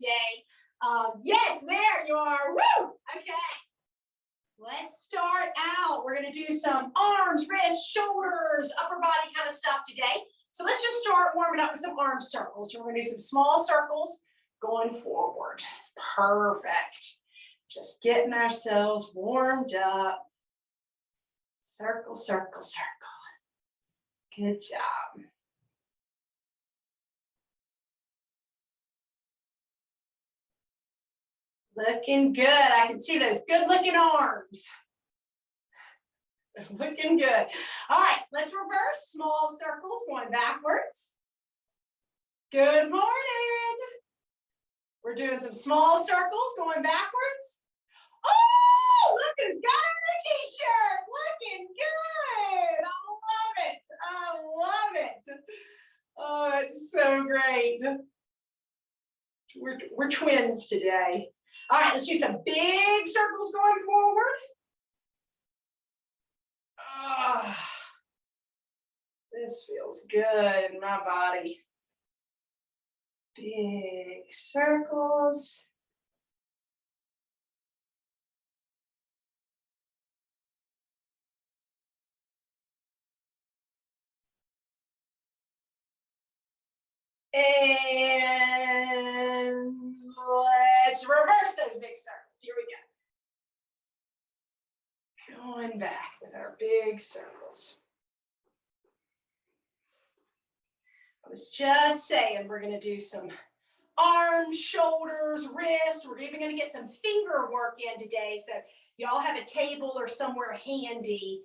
today. Yes, there you are. Woo! Okay. Let's start out. We're going to do some arms, wrists, shoulders, upper body kind of stuff today. So let's just start warming up with some arm circles. So we're going to do some small circles going forward. Perfect. Just getting ourselves warmed up. Circle, circle, circle. Good job. Looking good. I can see those good looking arms. Looking good. All right, let's reverse. Small circles going backwards. Good morning. We're doing some small circles going backwards. Oh, look who's got her t-shirt. Looking good. I love it. Oh, it's so great. We're twins today. All right, let's do some big circles going forward. Oh, this feels good in my body. Big circles. And let's reverse those big circles. Here we go. Going back with our big circles. I was just saying we're going to do some arms, shoulders, wrists. We're even going to get some finger work in today. So y'all have a table or somewhere handy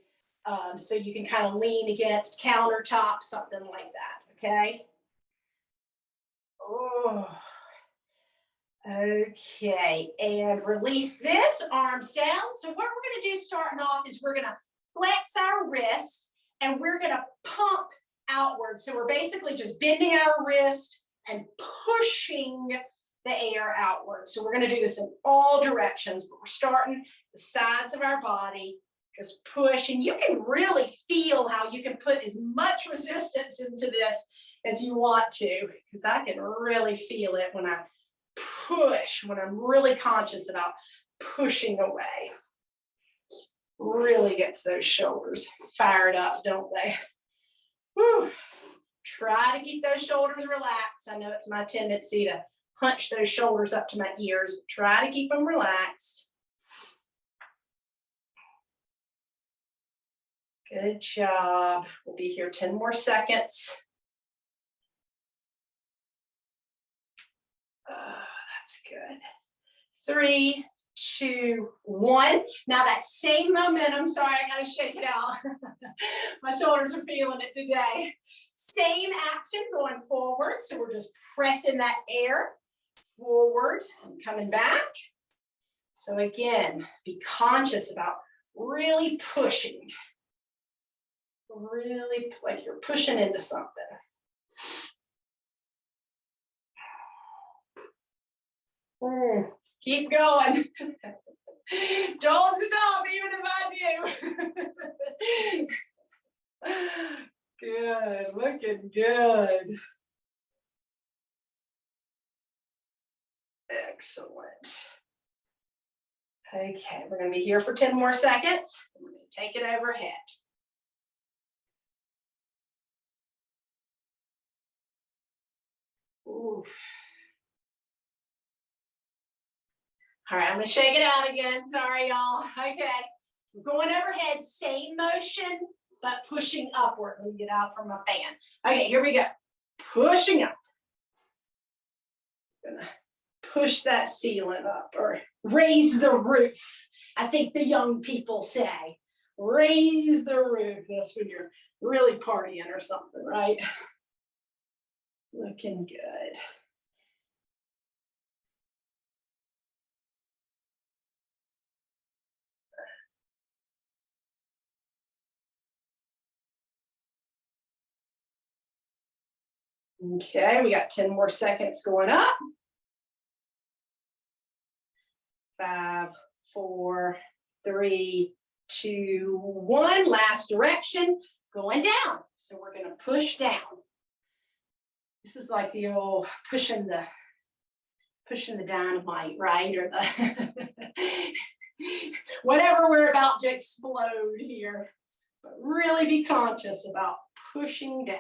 so you can kind of lean against countertop, something like that. Okay. Oh. Okay, and release this, arms down. So what we're going to do starting off is we're going to flex our wrist and we're going to pump outward. So we're basically just bending our wrist and pushing the air outward. So we're going to do this in all directions, but we're starting the sides of our body, just push. And you can really feel how you can put as much resistance into this as you want to, because I can really feel it when I push, when I'm really conscious about pushing away. Really gets those shoulders fired up, don't they? Whew. Try to keep those shoulders relaxed. I know it's my tendency to hunch those shoulders up to my ears. Try to keep them relaxed. Good job. We'll be here 10 more seconds. That's good. 3, 2, 1. Now that same momentum, sorry, I gotta shake it out. My shoulders are feeling it today. Same action going forward. So we're just pressing that air forward and coming back. So again, be conscious about really pushing. Really like you're pushing into something. Keep going. Don't stop, even if I do. Good, looking good. Excellent. Okay, we're going to be here for 10 more seconds. We're going to take it overhead. Ooh. All right, I'm going to shake it out again. Sorry, y'all. Okay, we're going overhead, same motion, but pushing upward. Let me get out from my fan. Okay, here we go. Pushing up. Gonna push that ceiling up or raise the roof. I think the young people say, raise the roof. That's when you're really partying or something, right? Looking good. Okay, we got 10 more seconds going up. 5, 4, 3, 2, 1. Last direction, going down. So we're going to push down. This is like the old pushing the pushing the dynamite, right? Or the whatever we're about to explode here. But really be conscious about pushing down.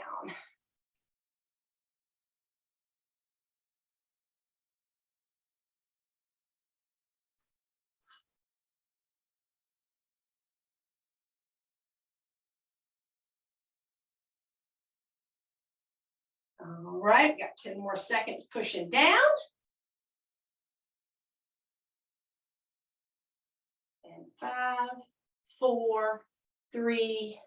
All right, got 10 more seconds pushing down. And 5, 4, 3,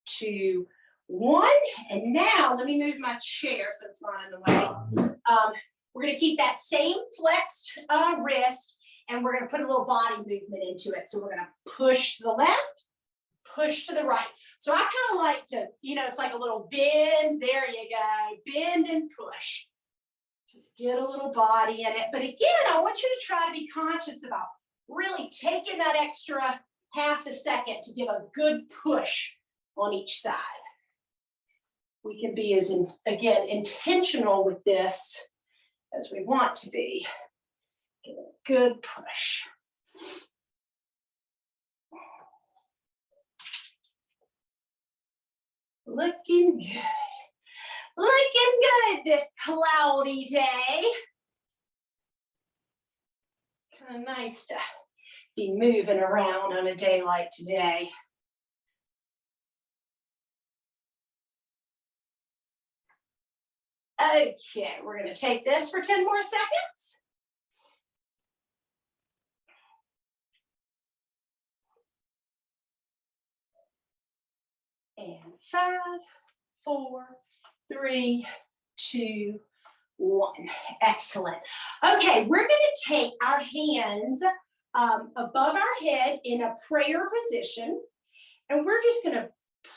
2, 1. And now let me move my chair so it's not in the way. We're going to keep that same flexed wrist, and we're going to put a little body movement into it. So we're going to push to the left, push to the right. So I kind of like to, it's like a little bend. There you go. Bend and push. Just get a little body in it. But again, I want you to try to be conscious about really taking that extra half a second to give a good push on each side. We can be again, intentional with this as we want to be. Give it a good push. Looking good. Looking good this cloudy day. Kind of nice to be moving around on a day like today. Okay, we're going to take this for 10 more seconds. And 5, 4, 3, 2, 1. Excellent. Okay, we're going to take our hands above our head in a prayer position, and we're just going to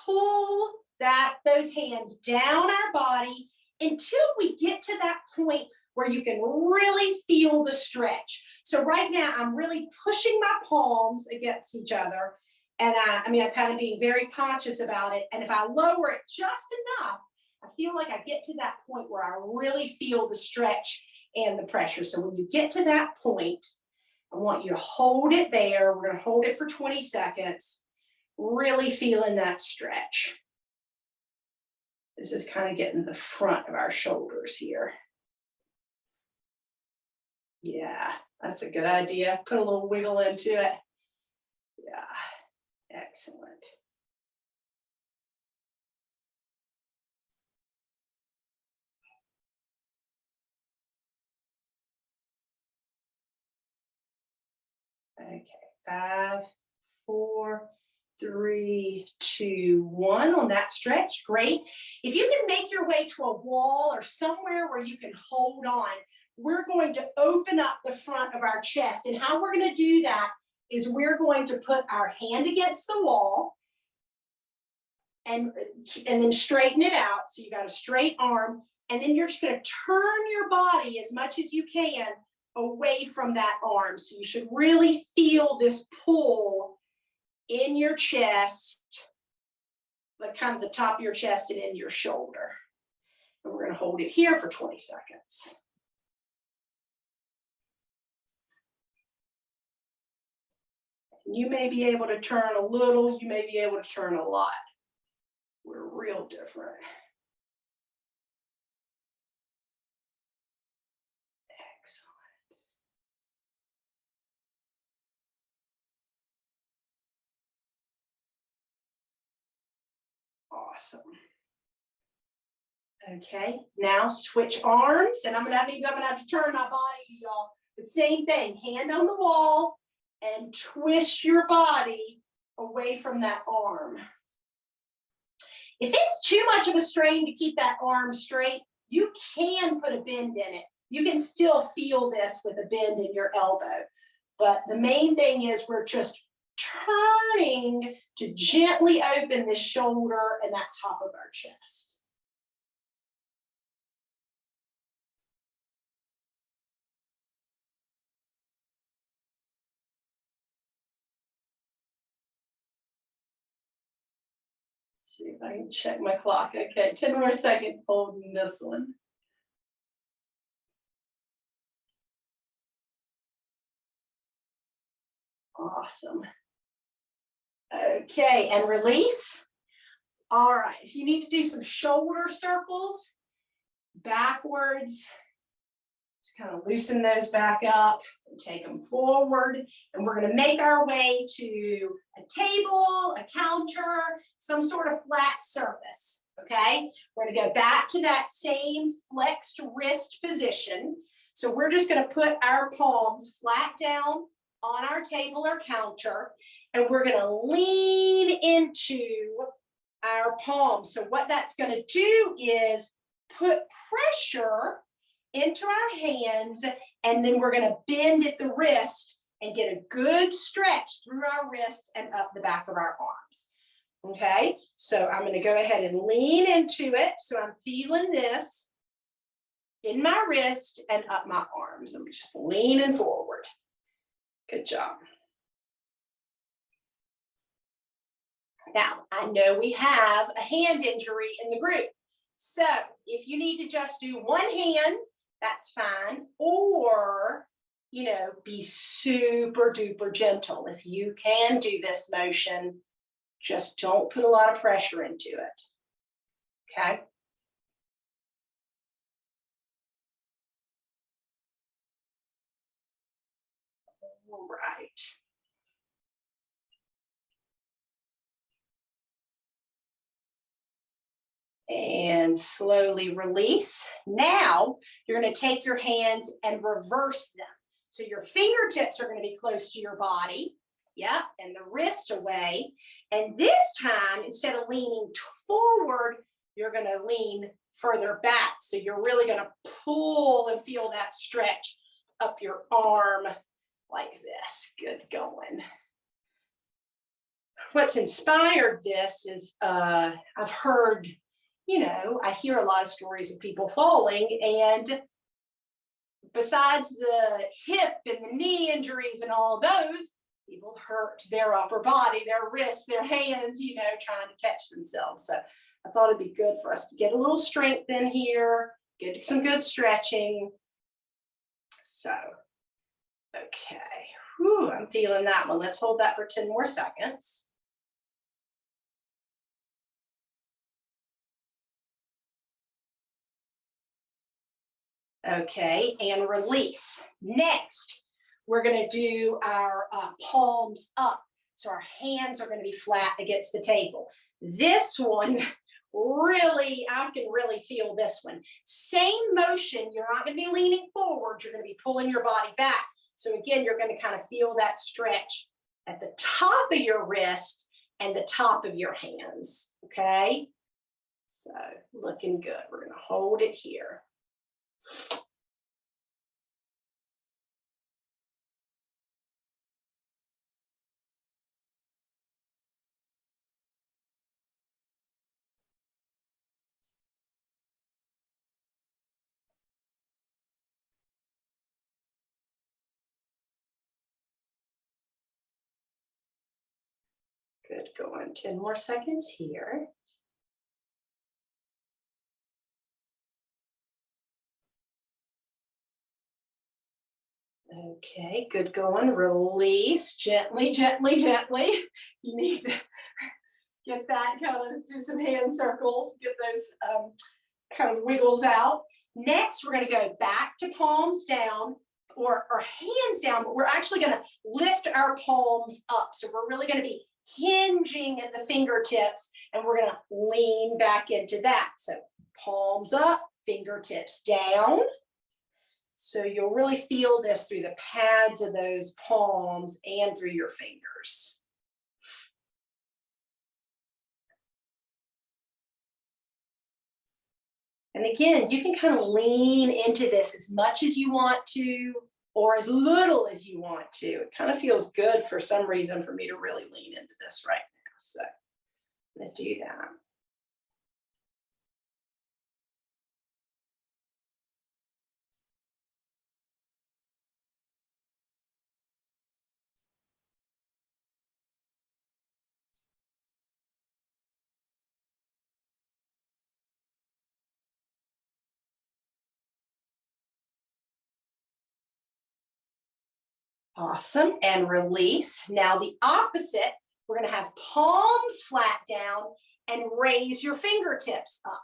pull those hands down our body until we get to that point where you can really feel the stretch. So right now, I'm really pushing my palms against each other, and I'm kind of being very conscious about it. And if I lower it just enough, I feel like I get to that point where I really feel the stretch and the pressure. So when you get to that point, I want you to hold it there. We're going to hold it for 20 seconds, really feeling that stretch. This is kind of getting the front of our shoulders here. Yeah, that's a good idea. Put a little wiggle into it. Yeah, excellent. Okay, 5, 4, 3, 2, 1 on that stretch. Great. If you can make your way to a wall or somewhere where you can hold on, we're going to open up the front of our chest. And how we're going to do that is we're going to put our hand against the wall and then straighten it out. So you got a straight arm, and then you're just going to turn your body as much as you can away from that arm. So you should really feel this pull in your chest, like kind of the top of your chest and in your shoulder. And we're going to hold it here for 20 seconds. You may be able to turn a little, you may be able to turn a lot. We're real different. Excellent. Awesome. Okay, now switch arms, and that means I'm gonna have to turn my body, y'all. But same thing, hand on the wall and twist your body away from that arm. If it's too much of a strain to keep that arm straight, you can put a bend in it. You can still feel this with a bend in your elbow. But the main thing is we're just turning to gently open the shoulder and that top of our chest. See if I can check my clock. Okay, 10 more seconds holding this one. Awesome. Okay, and release. All right, if you need to do some shoulder circles, backwards, just kind of loosen those back up and take them forward. And we're going to make our way to a table, a counter, some sort of flat surface. Okay, we're going to go back to that same flexed wrist position. So we're just going to put our palms flat down on our table or counter, and we're going to lean into our palms. So what that's going to do is put pressure into our hands, and then we're going to bend at the wrist and get a good stretch through our wrist and up the back of our arms. Okay, so I'm going to go ahead and lean into it. So I'm feeling this in my wrist and up my arms. I'm just leaning forward. Good job. Now, I know we have a hand injury in the group. So if you need to just do one hand, that's fine. Or, you know, be super duper gentle. If you can do this motion, just don't put a lot of pressure into it. Okay. All right. And slowly release. Now you're going to take your hands and reverse them. So your fingertips are going to be close to your body. Yep, and the wrist away. And this time, instead of leaning forward, you're going to lean further back. So you're really going to pull and feel that stretch up your arm like this. Good going. What's inspired this is I've heard, you know, I hear a lot of stories of people falling, and besides the hip and the knee injuries and all those, people hurt their upper body, their wrists, their hands, you know, trying to catch themselves. So I thought it'd be good for us to get a little strength in here, get some good stretching. So, okay. Whew, I'm feeling that one. Let's hold that for 10 more seconds. Okay, and release. Next, we're going to do our palms up. So our hands are going to be flat against the table. This one, really, I can really feel this one. Same motion, you're not going to be leaning forward, you're going to be pulling your body back. So again, you're going to kind of feel that stretch at the top of your wrist and the top of your hands, okay? So looking good. We're going to hold it here. Good, go on 10 more seconds here. Okay, good going. Release gently, gently, gently. You need to get that kind of, do some hand circles, get those kind of wiggles out. Next, we're going to go back to palms down or hands down, but we're actually going to lift our palms up. So we're really going to be hinging at the fingertips, and we're going to lean back into that. So palms up, fingertips down. So you'll really feel this through the pads of those palms and through your fingers. And again, you can kind of lean into this as much as you want to, or as little as you want to. It kind of feels good for some reason for me to really lean into this right now. So I'm going to do that. Awesome, and release. Now the opposite, we're gonna have palms flat down and raise your fingertips up.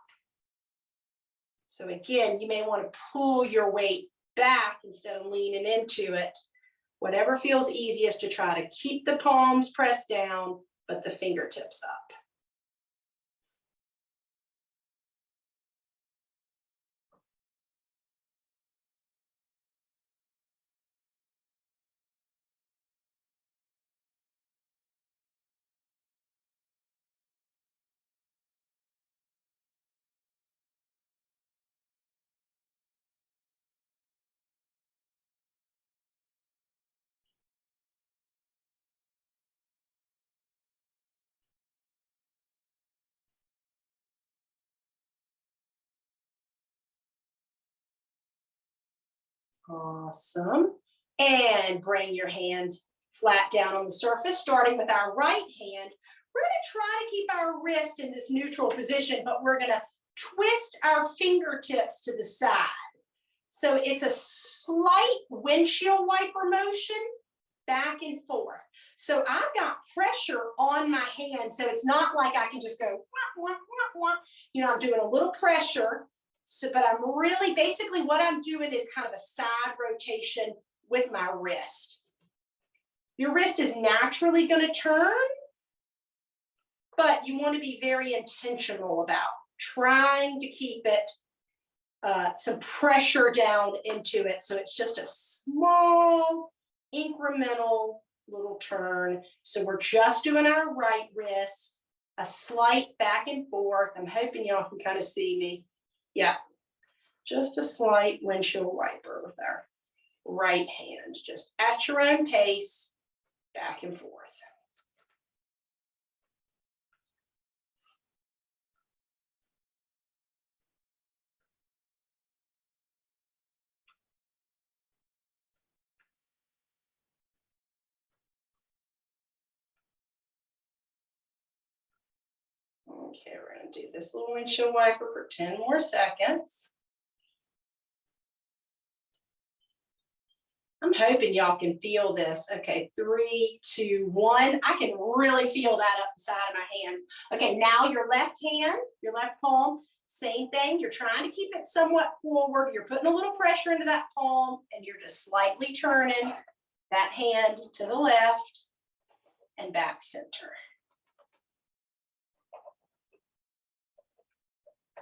So again, you may want to pull your weight back instead of leaning into it. Whatever feels easiest to try to keep the palms pressed down, but the fingertips up. Awesome. And bring your hands flat down on the surface, starting with our right hand. We're going to try to keep our wrist in this neutral position, but we're going to twist our fingertips to the side. So it's a slight windshield wiper motion back and forth. So I've got pressure on my hand, so it's not like I can just go, wah, wah, wah, wah. You know, I'm doing a little pressure. So, but I'm really, basically what I'm doing is kind of a side rotation with my wrist. Your wrist is naturally going to turn, but you want to be very intentional about trying to keep it some pressure down into it. So it's just a small incremental little turn. So we're just doing our right wrist, a slight back and forth. I'm hoping y'all can kind of see me. Yeah, just a slight windshield wiper with our right hand, just at your own pace, back and forth. Okay, we're going to do this little windshield wiper for 10 more seconds. I'm hoping y'all can feel this. Okay, 3, 2, 1. I can really feel that up the side of my hands. Okay, now your left hand, your left palm, same thing. You're trying to keep it somewhat forward. You're putting a little pressure into that palm, and you're just slightly turning that hand to the left and back center.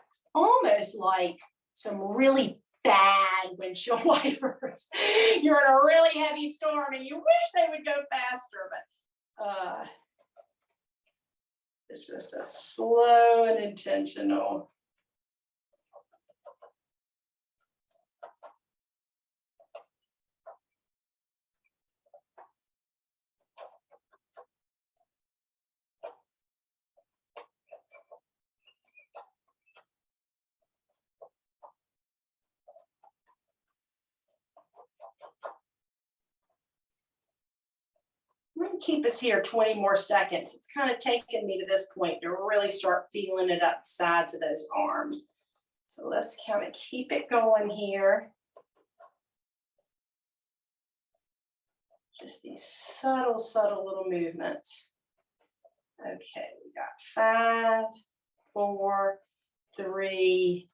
It's almost like some really bad windshield wipers. You're in a really heavy storm and you wish they would go faster, but it's just a slow and intentional. I'm going to keep us here 20 more seconds. It's kind of taken me to this point to really start feeling it up the sides of those arms. So let's kind of keep it going here. Just these subtle, subtle little movements. Okay, we got 5, 4, 3,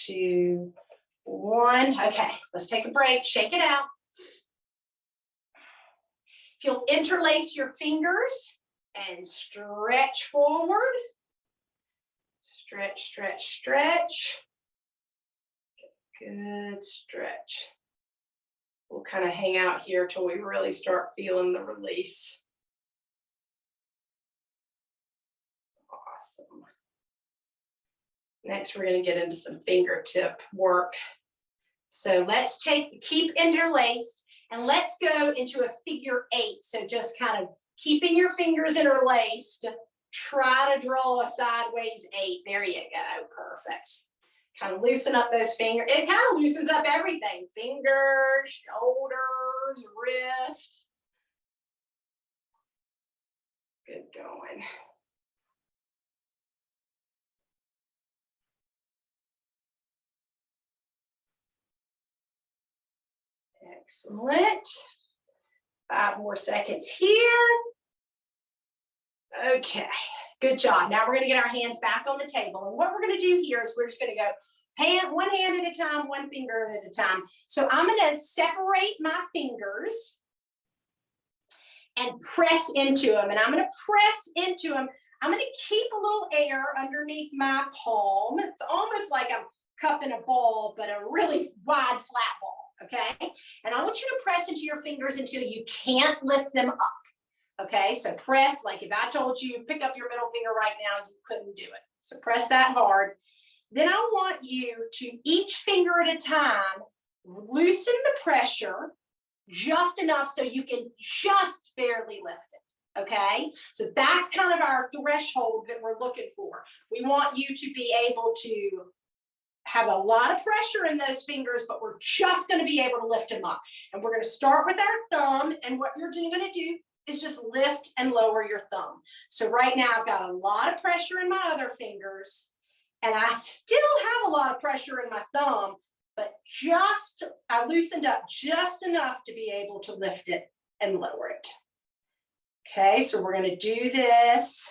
2, 1. Okay, let's take a break, shake it out. If you'll interlace your fingers and stretch forward. Stretch, stretch, stretch. Good stretch. We'll kind of hang out here till we really start feeling the release. Awesome. Next, we're going to get into some fingertip work. So let's keep interlaced. And let's go into a figure 8. So just kind of keeping your fingers interlaced, try to draw a sideways 8. There you go, perfect. Kind of loosen up those fingers. It kind of loosens up everything. Fingers, shoulders, wrist. Good going. Excellent. 5 more seconds here. Okay, good job. Now we're gonna get our hands back on the table. And what we're gonna do here is we're just gonna go one hand at a time, one finger at a time. So I'm gonna separate my fingers and press into them. And I'm gonna press into them. I'm gonna keep a little air underneath my palm. It's almost like I'm cupping a ball, but a really wide, flat ball, okay? And I want you to press into your fingers until you can't lift them up. Okay, so press, like if I told you pick up your middle finger right now, you couldn't do it. So press that hard. Then I want you to each finger at a time, loosen the pressure just enough so you can just barely lift it. Okay, so that's kind of our threshold that we're looking for. We want you to be able to have a lot of pressure in those fingers, but we're just going to be able to lift them up. And we're going to start with our thumb, and what you're going to do is just lift and lower your thumb. So right now I've got a lot of pressure in my other fingers, and I still have a lot of pressure in my thumb, but I loosened up just enough to be able to lift it and lower it. Okay, so we're going to do this.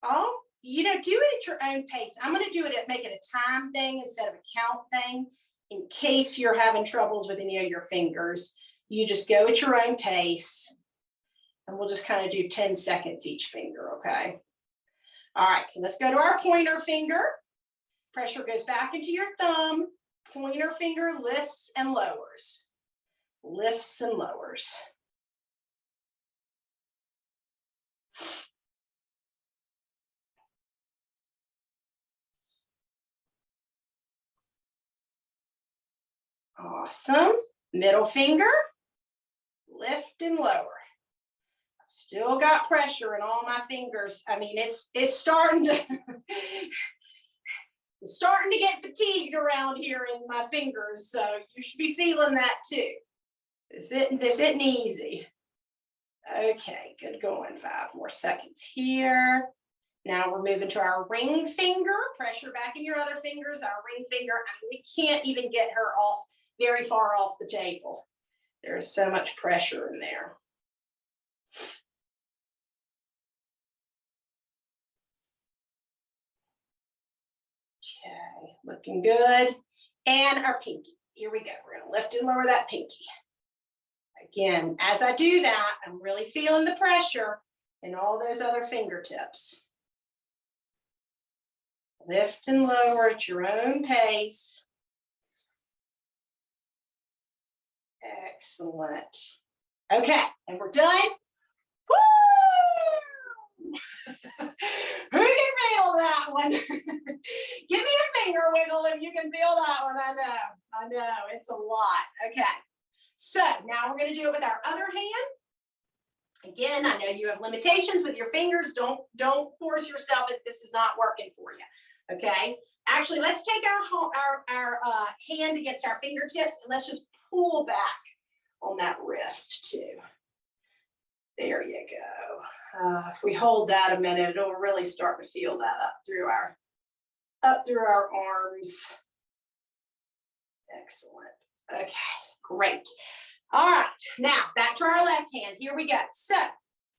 Oh, do it at your own pace. I'm going to do it make it a time thing instead of a count thing in case you're having troubles with any of your fingers. You just go at your own pace, and we'll just kind of do 10 seconds each finger, okay? All right, so let's go to our pointer finger. Pressure goes back into your thumb. Pointer finger lifts and lowers. Lifts and lowers. Awesome. Middle finger, lift and lower. I've still got pressure in all my fingers. I mean, it's starting to it's starting to get fatigued around here in my fingers, so you should be feeling that too. This isn't easy. Okay, good going. 5 more seconds here. Now we're moving to our ring finger. Pressure back in your other fingers. Our ring finger, I mean, we can't even get her off very far off the table. There's so much pressure in there. Okay, looking good. And our pinky. Here we go. We're going to lift and lower that pinky. Again, as I do that, I'm really feeling the pressure in all those other fingertips. Lift and lower at your own pace. Excellent. Okay, and we're done. Woo! Who can feel that one? Give me a finger wiggle if you can feel that one. I know, it's a lot. Okay, so now we're going to do it with our other hand. Again, I know you have limitations with your fingers. Don't force yourself if this is not working for you. Okay, actually, let's take our hand against our fingertips and let's just pull back on that wrist too. There you go. If we hold that a minute, it'll really start to feel that up through our arms. Excellent. Okay, great. All right, now back to our left hand. Here we go. So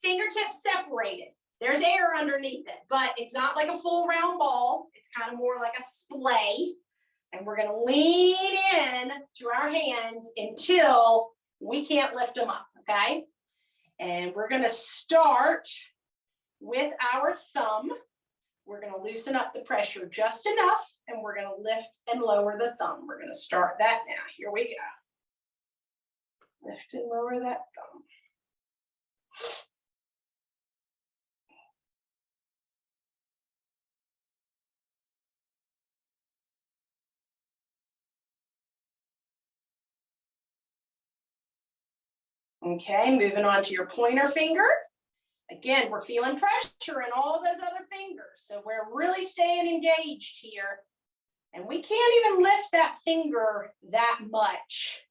fingertips separated. There's air underneath it, but it's not like a full round ball. It's kind of more like a splay. And we're going to lean in to our hands until we can't lift them up, okay? And we're going to start with our thumb. We're going to loosen up the pressure just enough, and we're going to lift and lower the thumb. We're going to start that now. Here we go. Lift and lower that thumb. Okay, moving on to your pointer finger. Again, we're feeling pressure in all those other fingers. So we're really staying engaged here. And we can't even lift that finger that much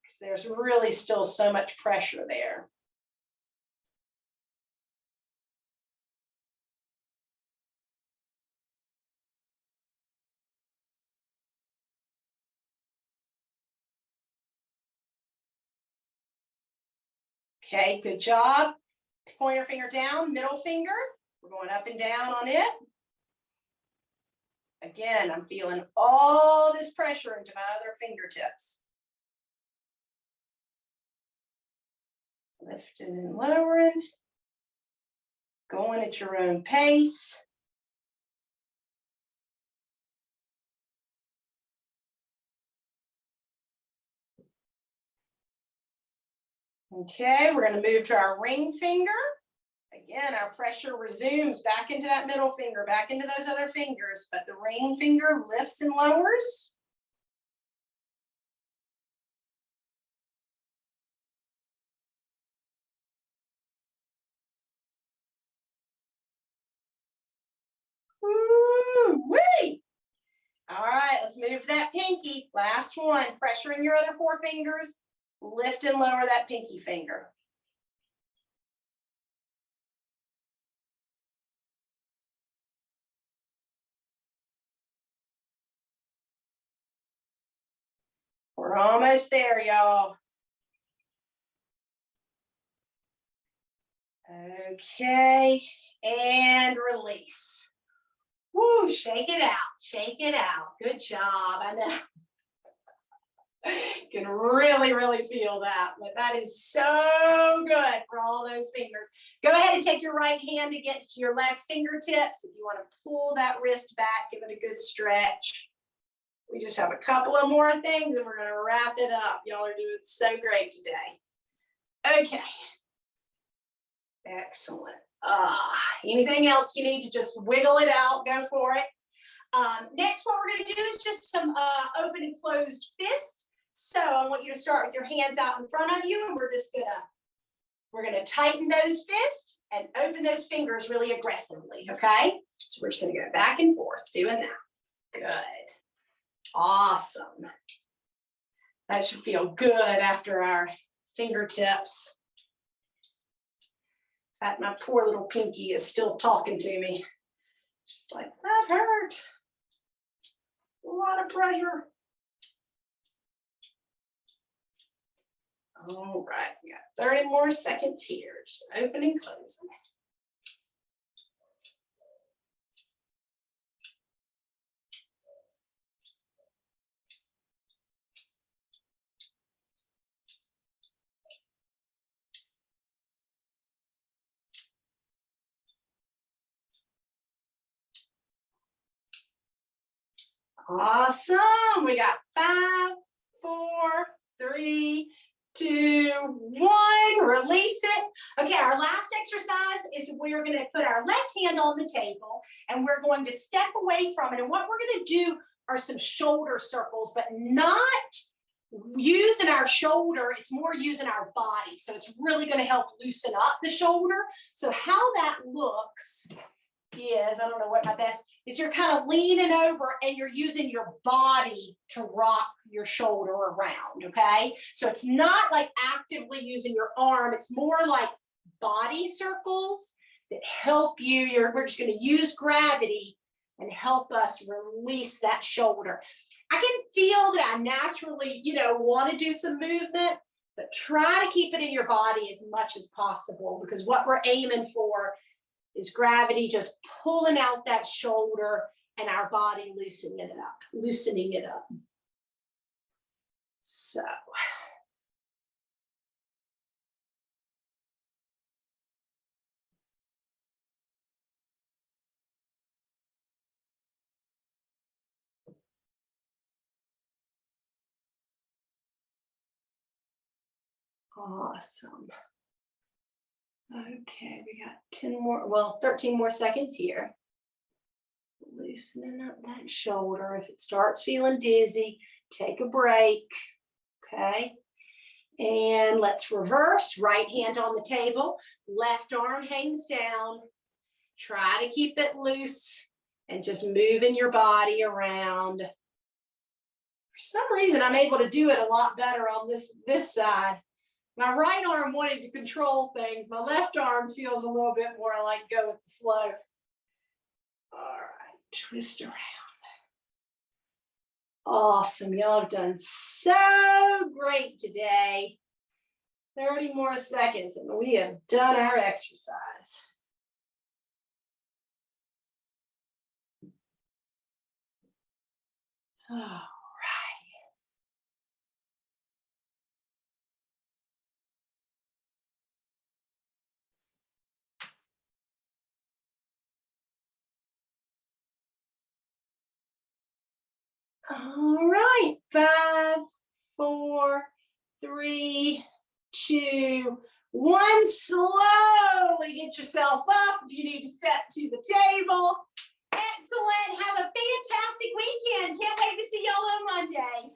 because there's really still so much pressure there. Okay, good job. Pointer finger down, middle finger. We're going up and down on it. Again, I'm feeling all this pressure into my other fingertips. Lifting and lowering. Going at your own pace. Okay, we're going to move to our ring finger. Again, our pressure resumes back into that middle finger, back into those other fingers, but the ring finger lifts and lowers. Woo-wee! All right, let's move to that pinky. Last one, pressuring your other four fingers. Lift and lower that pinky finger. We're almost there, y'all. Okay, and release. Woo, shake it out, shake it out. Good job, I know. Can really feel that, but that is so good for all those fingers. Go ahead and take your right hand against your left fingertips. If you want to pull that wrist back, give it a good stretch. We just have a couple of more things and we're going to wrap it up. Y'all are doing so great today. Okay. Excellent. Anything else you need to just wiggle it out, go for it. Next, what we're going to do is just some open and closed fists. So I want you to start with your hands out in front of you, and we're gonna tighten those fists and open those fingers really aggressively, okay? So we're just gonna go back and forth doing that. Good. Awesome. That should feel good after our fingertips. In fact, my poor little pinky is still talking to me. She's like, that hurt. A lot of pressure. All right, we got 30 more seconds here. Just open and close them. Awesome. We got 5, 4, 3, 2, 1. Release it. Okay, our last exercise is we're going to put our left hand on the table and we're going to step away from it. And what we're going to do are some shoulder circles, but not using our shoulder. It's more using our body. So it's really going to help loosen up the shoulder. So how that looks is, I don't know what my best is, you're kind of leaning over and you're using your body to rock your shoulder around, okay? So it's not like actively using your arm, it's more like body circles that help you. We're just going to use gravity and help us release that shoulder. I can feel that I naturally, want to do some movement, but try to keep it in your body as much as possible, because what we're aiming for is gravity just pulling out that shoulder and our body loosening it up. So. Awesome. Okay, we got 13 more seconds here. Loosening up that shoulder. If it starts feeling dizzy, take a break, okay? And let's reverse. Right hand on the table, left arm hangs down. Try to keep it loose and just moving your body around. For some reason, I'm able to do it a lot better on this side. My right arm wanted to control things. My left arm feels a little bit more like go with the flow. All right, twist around. Awesome, y'all have done so great today. 30 more seconds and we have done our exercise. All right. All right, 5, 4, 3, 2, 1. Slowly get yourself up if you need to step to the table. Excellent. Have a fantastic weekend. Can't wait to see y'all on Monday.